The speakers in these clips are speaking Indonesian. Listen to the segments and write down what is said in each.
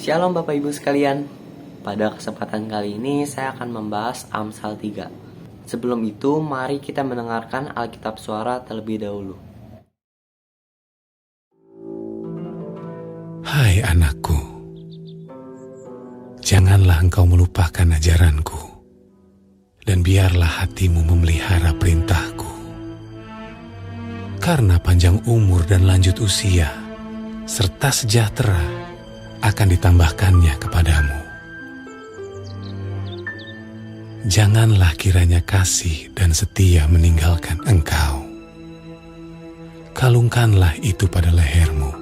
Shalom Bapak Ibu sekalian. Pada kesempatan kali ini saya akan membahas Amsal 3. Sebelum itu, mari kita mendengarkan Alkitab Suara terlebih dahulu. Hai anakku, janganlah engkau melupakan ajaranku, dan biarlah hatimu memelihara perintahku. Karena panjang umur dan lanjut usia, serta sejahtera akan ditambahkannya kepadamu. Janganlah kiranya kasih dan setia meninggalkan engkau. Kalungkanlah itu pada lehermu,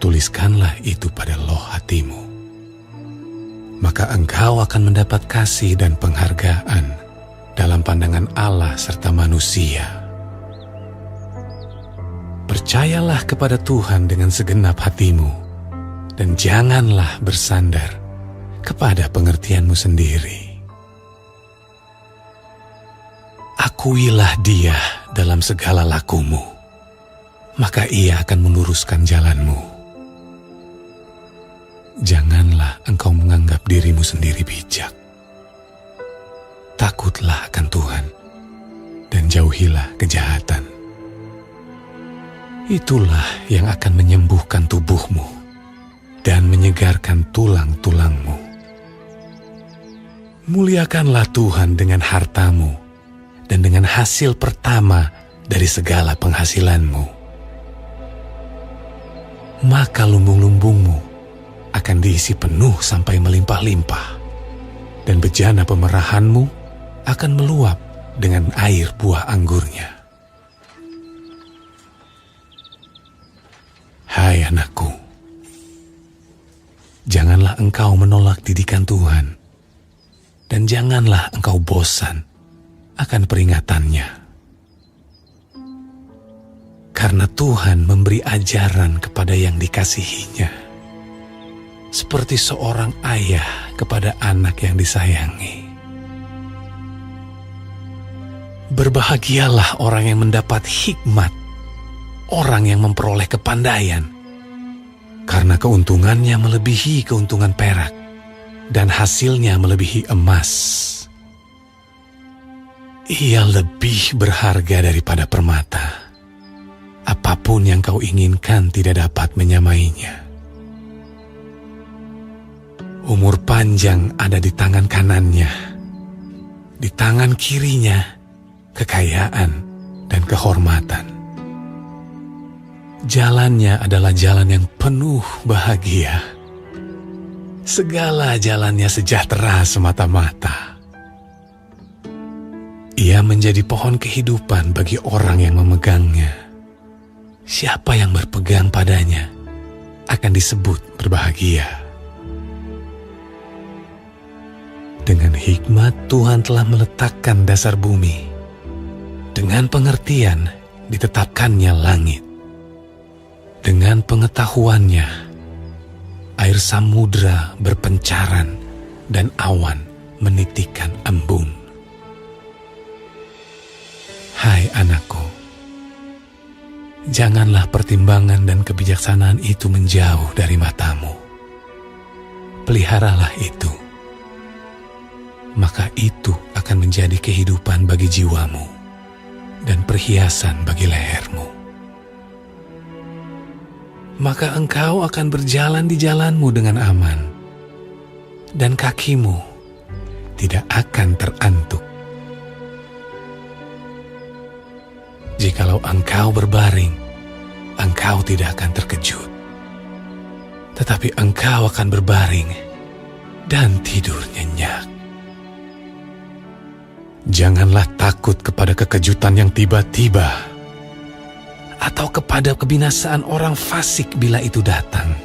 tuliskanlah itu pada loh hatimu. Maka engkau akan mendapat kasih dan penghargaan dalam pandangan Allah serta manusia. Percayalah kepada Tuhan dengan segenap hatimu, dan janganlah bersandar kepada pengertianmu sendiri. Akuilah Dia dalam segala lakumu, maka Ia akan meluruskan jalanmu. Janganlah engkau menganggap dirimu sendiri bijak. Takutlah akan Tuhan, dan jauhilah kejahatan. Itulah yang akan menyembuhkan tubuhmu dan menyegarkan tulang-tulangmu. Muliakanlah Tuhan dengan hartamu dan dengan hasil pertama dari segala penghasilanmu. Maka lumbung-lumbungmu akan diisi penuh sampai melimpah-limpah, dan bejana pemerahanmu akan meluap dengan air buah anggurnya. Hai anakku, janganlah engkau menolak didikan Tuhan, dan janganlah engkau bosan akan peringatannya. Karena Tuhan memberi ajaran kepada yang dikasihinya, seperti seorang ayah kepada anak yang disayangi. Berbahagialah orang yang mendapat hikmat, orang yang memperoleh kepandaian, karena keuntungannya melebihi keuntungan perak, dan hasilnya melebihi emas. Ia lebih berharga daripada permata. Apapun yang kau inginkan tidak dapat menyamainya. Umur panjang ada di tangan kanannya, di tangan kirinya kekayaan dan kehormatan. Jalannya adalah jalan yang penuh bahagia. Segala jalannya sejahtera semata-mata. Ia menjadi pohon kehidupan bagi orang yang memegangnya. Siapa yang berpegang padanya akan disebut berbahagia. Dengan hikmat Tuhan telah meletakkan dasar bumi. Dengan pengertian ditetapkannya langit. Dengan pengetahuannya air samudra berpencaran dan awan menitikkan embun. Hai anakku, janganlah pertimbangan dan kebijaksanaan itu menjauh dari matamu. Peliharalah itu, maka itu akan menjadi kehidupan bagi jiwamu dan perhiasan bagi lehermu. Maka engkau akan berjalan di jalanmu dengan aman, dan kakimu tidak akan terantuk. Jikalau engkau berbaring, engkau tidak akan terkejut, tetapi engkau akan berbaring dan tidur nyenyak. Janganlah takut kepada kekejutan yang tiba-tiba, atau kepada kebinasaan orang fasik bila itu datang.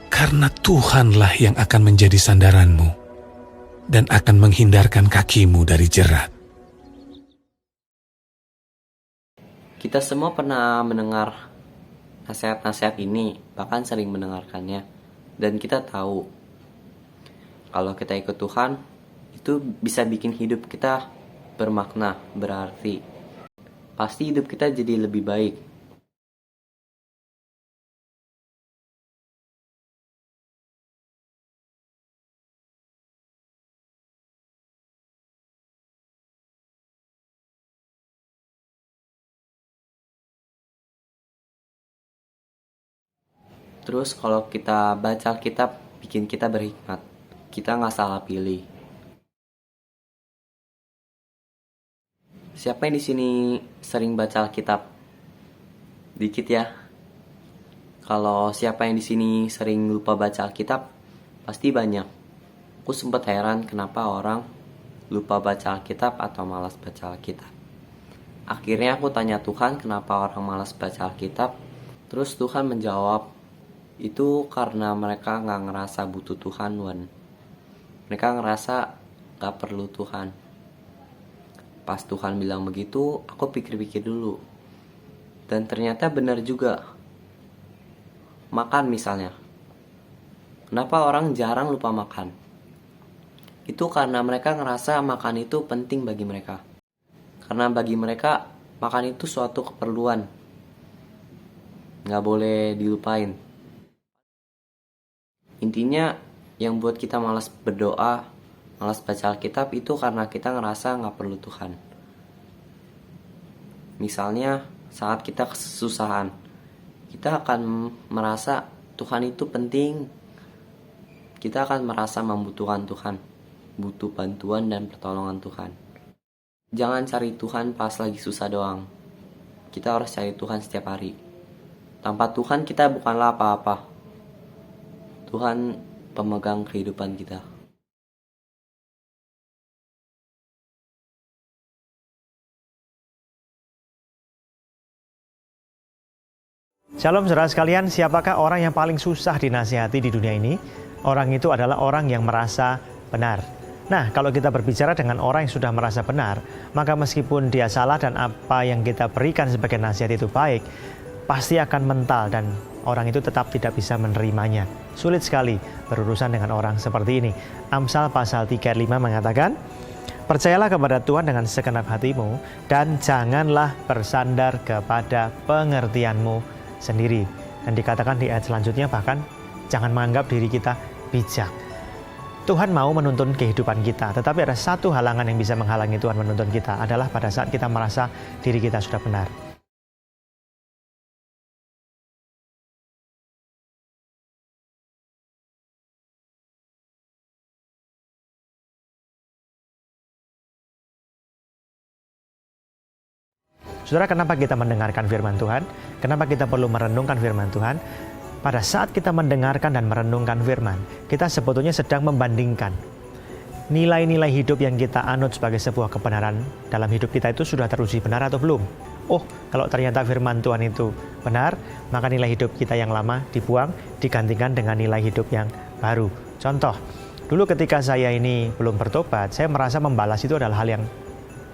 Karena Tuhanlah yang akan menjadi sandaranmu dan akan menghindarkan kakimu dari jerat. Kita semua pernah mendengar nasihat-nasihat ini, bahkan sering mendengarkannya. Dan kita tahu, kalau kita ikut Tuhan, itu bisa bikin hidup kita bermakna, berarti. Pasti hidup kita jadi lebih baik. Terus kalau kita baca Alkitab, bikin kita berhikmat. Kita nggak salah pilih. Siapa yang di sini sering baca Alkitab? Dikit ya. Kalau siapa yang di sini sering lupa baca Alkitab, pasti banyak. Aku sempat heran kenapa orang lupa baca Alkitab atau malas baca Alkitab. Akhirnya aku tanya Tuhan kenapa orang malas baca Alkitab. Terus Tuhan menjawab, itu karena mereka nggak ngerasa butuh Tuhan, Wan. Mereka ngerasa nggak perlu Tuhan. Pas Tuhan bilang begitu, aku pikir-pikir dulu. Dan ternyata benar juga. Makan misalnya. Kenapa orang jarang lupa makan? Itu karena mereka ngerasa makan itu penting bagi mereka. Karena bagi mereka, makan itu suatu keperluan. Nggak boleh dilupain. Intinya, yang buat kita malas berdoa, malas baca Alkitab itu karena kita ngerasa nggak perlu Tuhan. Misalnya, saat kita kesusahan, kita akan merasa Tuhan itu penting. Kita akan merasa membutuhkan Tuhan, butuh bantuan dan pertolongan Tuhan. Jangan cari Tuhan pas lagi susah doang. Kita harus cari Tuhan setiap hari. Tanpa Tuhan kita bukanlah apa-apa. Tuhan pemegang kehidupan kita. Shalom saudara sekalian, siapakah orang yang paling susah dinasihati di dunia ini? Orang itu adalah orang yang merasa benar. Nah, kalau kita berbicara dengan orang yang sudah merasa benar, maka meskipun dia salah dan apa yang kita berikan sebagai nasihat itu baik, pasti akan mental dan orang itu tetap tidak bisa menerimanya. Sulit sekali berurusan dengan orang seperti ini. Amsal pasal 3:5 mengatakan, percayalah kepada Tuhan dengan segenap hatimu dan janganlah bersandar kepada pengertianmu sendiri. Dan dikatakan di ayat selanjutnya bahkan jangan menganggap diri kita bijak. Tuhan mau menuntun kehidupan kita, tetapi ada satu halangan yang bisa menghalangi Tuhan menuntun kita, adalah pada saat kita merasa diri kita sudah benar. Saudara, kenapa kita mendengarkan firman Tuhan? Kenapa kita perlu merenungkan firman Tuhan? Pada saat kita mendengarkan dan merenungkan firman, kita sebetulnya sedang membandingkan nilai-nilai hidup yang kita anut sebagai sebuah kebenaran dalam hidup kita itu sudah teruji benar atau belum. Oh, kalau ternyata firman Tuhan itu benar, maka nilai hidup kita yang lama dibuang, digantikan dengan nilai hidup yang baru. Contoh, dulu ketika saya ini belum bertobat, saya merasa membalas itu adalah hal yang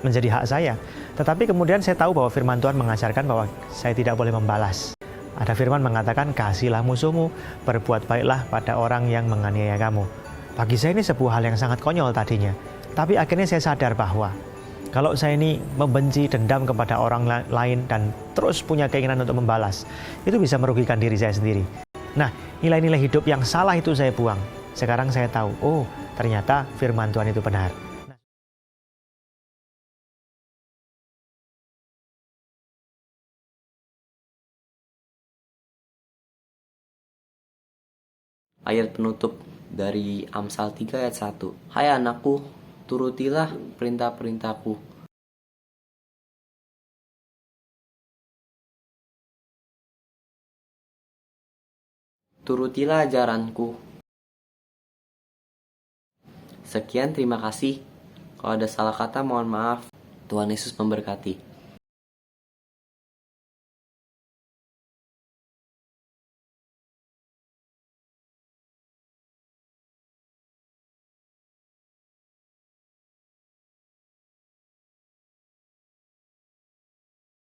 menjadi hak saya. Tetapi kemudian saya tahu bahwa firman Tuhan mengajarkan bahwa saya tidak boleh membalas. Ada firman mengatakan, kasihilah musuhmu, berbuat baiklah pada orang yang menganiaya kamu. Bagi saya ini sebuah hal yang sangat konyol tadinya. Tapi akhirnya saya sadar bahwa kalau saya ini membenci, dendam kepada orang lain dan terus punya keinginan untuk membalas, itu bisa merugikan diri saya sendiri. Nah, nilai-nilai hidup yang salah itu saya buang. Sekarang saya tahu, oh ternyata firman Tuhan itu benar. Ayat penutup dari Amsal 3 ayat 1. Hai anakku, turutilah perintah-perintahku. Turutilah ajaranku. Sekian, terima kasih. Kalau ada salah kata, mohon maaf. Tuhan Yesus memberkati.